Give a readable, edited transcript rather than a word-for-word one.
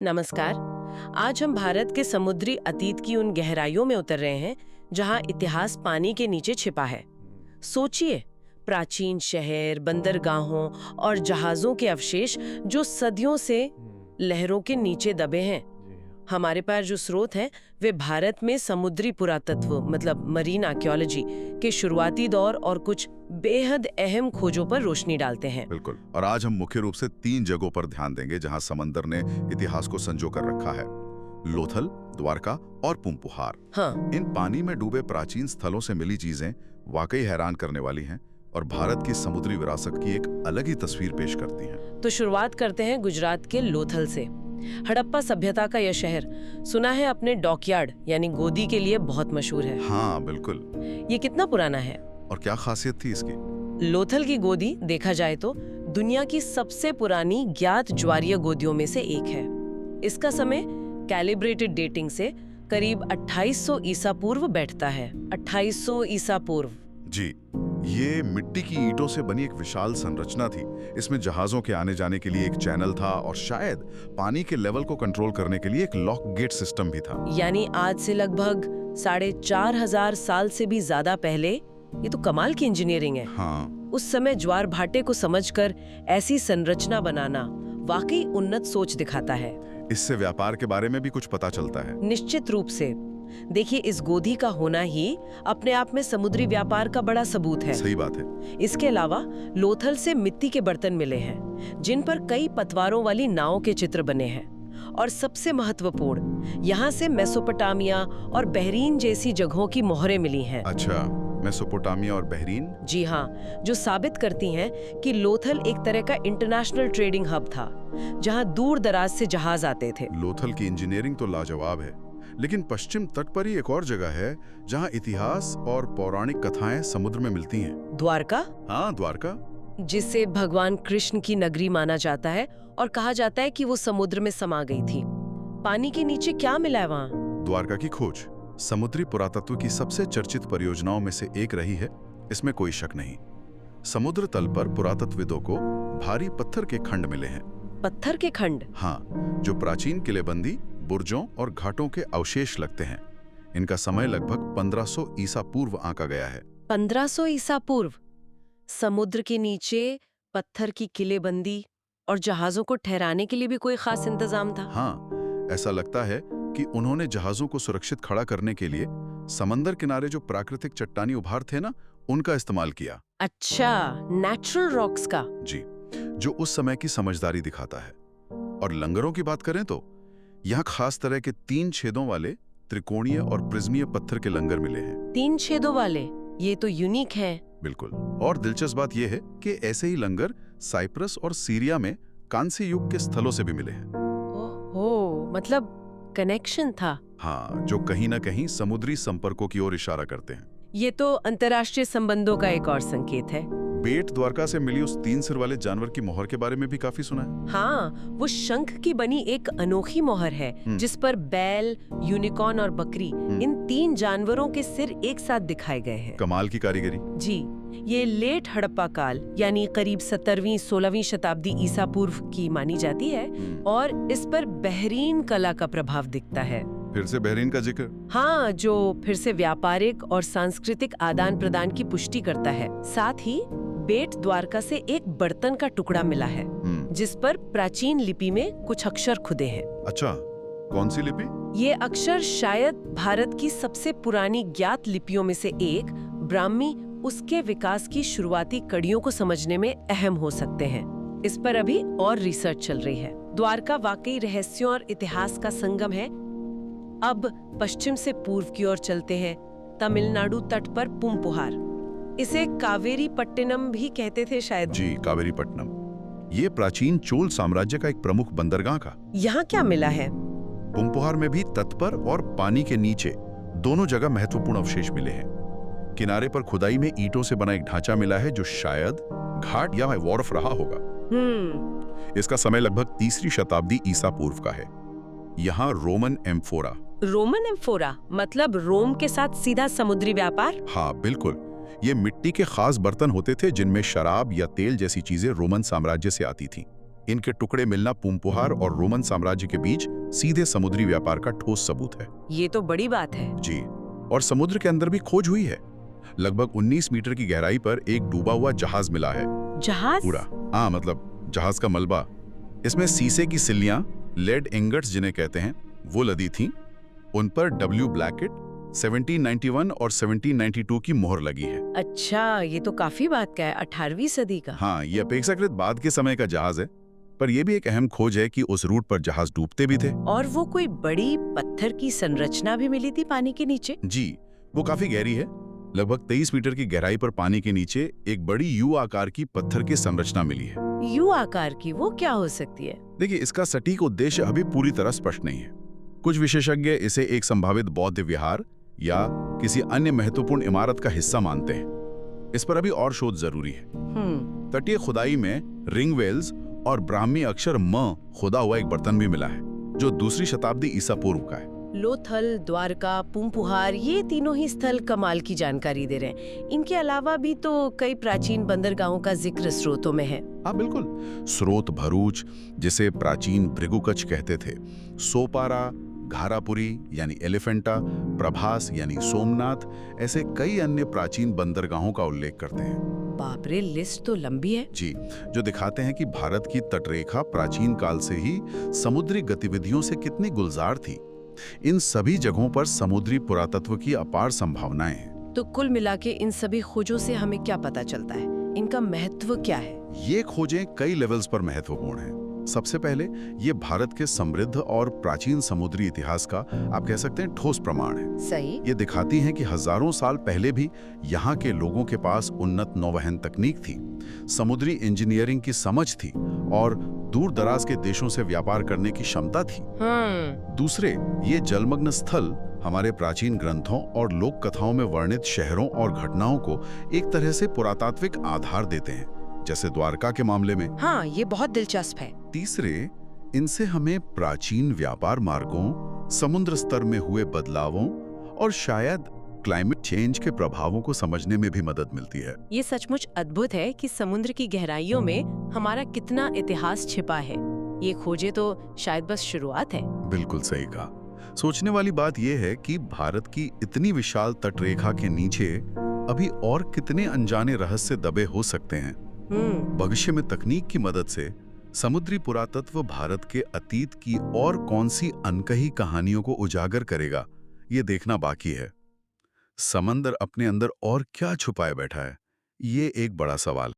नमस्कार। आज हम भारत के समुद्री अतीत की उन गहराइयों में उतर रहे हैं जहां इतिहास पानी के नीचे छिपा है। सोचिए, प्राचीन शहर, बंदरगाहों और जहाजों के अवशेष जो सदियों से लहरों के नीचे दबे हैं। हमारे पास जो स्रोत हैं वे भारत में समुद्री पुरातत्व मतलब मरीन आर्कियोलॉजी के शुरुआती दौर और कुछ बेहद अहम खोजों पर रोशनी डालते हैं। बिल्कुल। और आज हम मुख्य रूप से 3 जगहों पर ध्यान देंगे जहां समंदर ने इतिहास को संजो कर रखा है। लोथल, द्वारका और पुम्पुहार। हाँ, इन पानी में डूबे प्राचीन स्थलों से मिली चीजें वाकई हैरान करने वाली हैं और भारत की समुद्री विरासत की एक अलग ही तस्वीर पेश करती हैं। तो शुरुआत करते हैं गुजरात के लोथल से। हड़प्पा सभ्यता का यह शहर सुना है अपने डॉकयार्ड यानी गोदी के लिए बहुत मशहूर है। हाँ बिल्कुल। ये कितना पुराना है? और क्या खासियत थी इसकी? लोथल की गोदी देखा जाए तो दुनिया की सबसे पुरानी ज्ञात ज्वारीय गोदियों में से एक है। इसका समय कैलिब्रेटेड डेटिंग से करीब 2800 ईसा पूर्व बैठता है। 2800 ईसा पूर्व। जी, ये मिट्टी की ईंटों से बनी एक विशाल संरचना थी। इसमें जहाजों के आने जाने के लिए एक चैनल था और शायद पानी के लेवल को कंट्रोल करने के लिए एक लॉक गेट सिस्टम भी था। यानी आज से लगभग 4500 साल से भी ज्यादा पहले। ये तो कमाल की इंजीनियरिंग है। हाँ। उस समय ज्वार भाटे को समझकर ऐसी संरचना बनाना वाकई उन्नत सोच दिखाता है। इससे व्यापार के बारे में भी कुछ पता चलता है। निश्चित रूप से। देखिए, इस गोदी का होना ही अपने आप में समुद्री व्यापार का बड़ा सबूत है। सही बात है। इसके अलावा लोथल से मिट्टी के बर्तन मिले हैं जिन पर कई पतवारों वाली नावों के चित्र बने हैं। और सबसे महत्वपूर्ण, यहाँ से मेसोपोटामिया और बहरीन जैसी जगहों की मोहरें मिली हैं। अच्छा, मेसोपोटामिया और बहरीन? जी हाँ, जो साबित करती हैं कि लोथल एक तरह का इंटरनेशनल ट्रेडिंग हब था जहाँ दूर दराज से जहाज आते थे। लोथल की इंजीनियरिंग तो लाजवाब है, लेकिन पश्चिम तट पर ही एक और जगह है जहाँ इतिहास और पौराणिक कथाएं समुद्र में मिलती हैं। द्वारका? हाँ, द्वारका, जिसे भगवान कृष्ण की नगरी माना जाता है और कहा जाता है कि वो समुद्र में समा गई थी। पानी के नीचे क्या मिला है वहाँ? द्वारका की खोज समुद्री पुरातत्व की सबसे चर्चित परियोजनाओं में से एक रही है, इसमें कोई शक नहीं। समुद्र तल पर पुरातत्वविदों को भारी पत्थर के खंड मिले हैं। पत्थर के खंड? हाँ, जो प्राचीन किलेबंदी, बुर्जों और घाटों के अवशेष लगते हैं। इनका समय लगभग 1500 ईसा पूर्व आंका गया है। 1500 ईसा पूर्व? समुद्र के नीचे पत्थर की किलेबंदी और जहाजों को ठहराने के लिए भी कोई खास इंतजाम था? हाँ, ऐसा लगता है कि उन्होंने जहाजों को सुरक्षित खड़ा करने के लिए समंदर किनारे जो प्राकृतिक चट्टानी उभार थे ना, उनका इस्तेमाल किया। अच्छा, नेचुरल रॉक्स का? जी, जो उस समय की समझदारी दिखाता है। और लंगरों की बात करें तो यहाँ खास तरह के 3 छेदों वाले त्रिकोणीय और प्रिज्मीय पत्थर के लंगर मिले हैं। 3 छेदों वाले? ये तो यूनिक है। बिल्कुल। और दिलचस्प बात यह है कि ऐसे ही लंगर साइप्रस और सीरिया में कांस्य युग के स्थलों से भी मिले हैं। ओह, मतलब कनेक्शन था। हाँ, जो कहीं ना कहीं समुद्री संपर्कों की ओर इशारा करते हैं। ये तो अंतर्राष्ट्रीय संबंधों का एक और संकेत है। बेट द्वारका से मिली उस 3 सिर वाले जानवर की मोहर के बारे में भी काफी सुना है। हाँ, वो शंख की बनी एक अनोखी मोहर है जिस पर बैल, यूनिकॉर्न और बकरी, इन 3 जानवरों के सिर एक साथ दिखाए गए हैं। कमाल की कारीगरी। जी, ये लेट हड़प्पा काल यानी करीब 17वीं 16वीं शताब्दी ईसा पूर्व की मानी जाती है और इस पर बहरीन कला का प्रभाव दिखता है। फिर से बहरीन का जिक्र? हाँ, जो फिर से व्यापारिक और सांस्कृतिक आदान प्रदान की पुष्टि करता है। साथ ही बेट द्वारका से एक बर्तन का टुकड़ा मिला है जिस पर प्राचीन लिपि में कुछ अक्षर खुदे हैं। अच्छा, कौन सी लिपि? ये अक्षर शायद भारत की सबसे पुरानी ज्ञात लिपियों में से एक ब्राह्मी, उसके विकास की शुरुआती कड़ियों को समझने में अहम हो सकते हैं। इस पर अभी और रिसर्च चल रही है। द्वारका वाकई रहस्यों और इतिहास का संगम है। अब पश्चिम से पूर्व की ओर चलते हैं। तमिलनाडु तट पर पुम्पुहार, इसे कावेरी पट्टिनम भी कहते थे शायद। जी, कावेरी पट्टनम। ये प्राचीन चोल साम्राज्य का एक प्रमुख बंदरगाह का। यहाँ क्या मिला है? पुम्पुहार में भी तट पर और पानी के नीचे दोनों जगह महत्वपूर्ण अवशेष मिले हैं। किनारे पर खुदाई में ईंटों से बना एक ढांचा मिला है जो शायद घाट या वॉर्फ रहा होगा। इसका समय लगभग 3री शताब्दी ईसा पूर्व का है। यहाँ रोमन एम्फोरा। रोमन एम्फोरा मतलब रोम के साथ सीधा समुद्री व्यापार? हाँ बिल्कुल। ये मिट्टी के खास बर्तन होते थे जिनमें शराब या तेल जैसी चीजें रोमन साम्राज्य से आती थीं। इनके टुकड़े मिलना पूंपुहार और रोमन साम्राज्य के बीच सीधे समुद्री व्यापार का ठोस सबूत है। ये तो बड़ी बात है। जी, और समुद्र के अंदर भी खोज हुई है। लगभग 19 मीटर की गहराई पर एक डूबा हुआ जहाज मिला है। जहाज? पूरा, हाँ, मतलब जहाज का मलबा। इसमें शीशे की सिल्लियां, लेड इंगट्स जिन्हें कहते हैं, वो लदी थीं। उन पर W. ब्लैकेट 1791 और 1792 की मोहर लगी है। अच्छा, ये तो काफी बात का है, 18वीं सदी का। हाँ, ये अपेक्षाकृत बाद के समय का जहाज है, पर यह भी एक अहम खोज है कि उस रूट पर जहाज डूबते भी थे। और वो कोई बड़ी पत्थर की संरचना भी मिली थी पानी के नीचे? जी, वो काफी गहरी है। लगभग 23 मीटर की गहराई पर पानी के नीचे एक बड़ी यू आकार की पत्थर की संरचना मिली है। यू आकार की? वो क्या हो सकती है? देखिए, इसका सटीक उद्देश्य अभी पूरी तरह स्पष्ट नहीं है। कुछ विशेषज्ञ इसे एक संभावित बौद्ध विहार या किसी अन्य महत्वपूर्ण इमारत का हिस्सा मानते हैं। इस पर अभी और शोध जरूरी है। तटीय खुदाई में रिंग वेल्स और ब्राह्मी अक्षर म खुदा हुआ एक बर्तन भी मिला है, जो 2री शताब्दी ईसा पूर्व का है। लोथल, द्वारका, पूंपुहार, ये तीनों ही स्थल कमाल की जानकारी दे रहे हैं। इनके अलावा भी तो कई प्राचीन बंदरगाहों का जिक्र स्रोतों में है। हाँ, बिल्कुल। स्रोत भरूच, जिसे प्राचीन भृगुकच कहते थे, सोपारा, घारापुरी यानी एलिफेंटा, प्रभास यानी सोमनाथ, ऐसे कई अन्य प्राचीन बंदरगाहों का उल्लेख करते हैं। बाप रे, लिस्ट तो लंबी है। जी, जो दिखाते हैं कि भारत की तटरेखा प्राचीन काल से ही समुद्री गतिविधियों से कितनी गुलजार थी। इन सभी जगहों पर समुद्री पुरातत्व की अपार संभावनाएं हैं। तो कुल मिला के इन सभी खोजों से हमें क्या पता चलता है? इनका महत्व क्या है? ये खोजें कई लेवल्स पर महत्वपूर्ण हैं। सबसे पहले ये भारत के समृद्ध और प्राचीन समुद्री इतिहास का, आप कह सकते हैं, ठोस प्रमाण है। सही। ये दिखाती हैं कि हजारों साल पहले भी यहाँ के लोगों के पास उन्नत नौवहन तकनीक थी, समुद्री इंजीनियरिंग की समझ थी और दूर दराज के देशों से व्यापार करने की क्षमता थी। दूसरे, ये जलमग्न स्थल हमारे प्राचीन ग्रंथों और लोक कथाओं में वर्णित शहरों और घटनाओं को एक तरह से पुरातात्विक आधार देते हैं, जैसे द्वारका के मामले में। हाँ, ये बहुत दिलचस्प है। तीसरे, इनसे हमें प्राचीन व्यापार मार्गों, समुद्र स्तर में हुए बदलावों और शायद क्लाइमेट चेंज के प्रभावों को समझने में भी मदद मिलती है। ये सचमुच अद्भुत है कि समुद्र की गहराइयों में हमारा कितना इतिहास छिपा है। ये खोजें तो शायद बस शुरुआत है। बिल्कुल सही कहा। सोचने वाली बात यह है कि भारत की इतनी विशाल तटरेखा के नीचे अभी और कितने अनजाने रहस्य दबे हो सकते हैं। भविष्य में तकनीक की मदद से समुद्री पुरातत्व भारत के अतीत की और कौन सी अनकही कहानियों को उजागर करेगा, ये देखना बाकी है। समंदर अपने अंदर और क्या छुपाए बैठा है, ये एक बड़ा सवाल।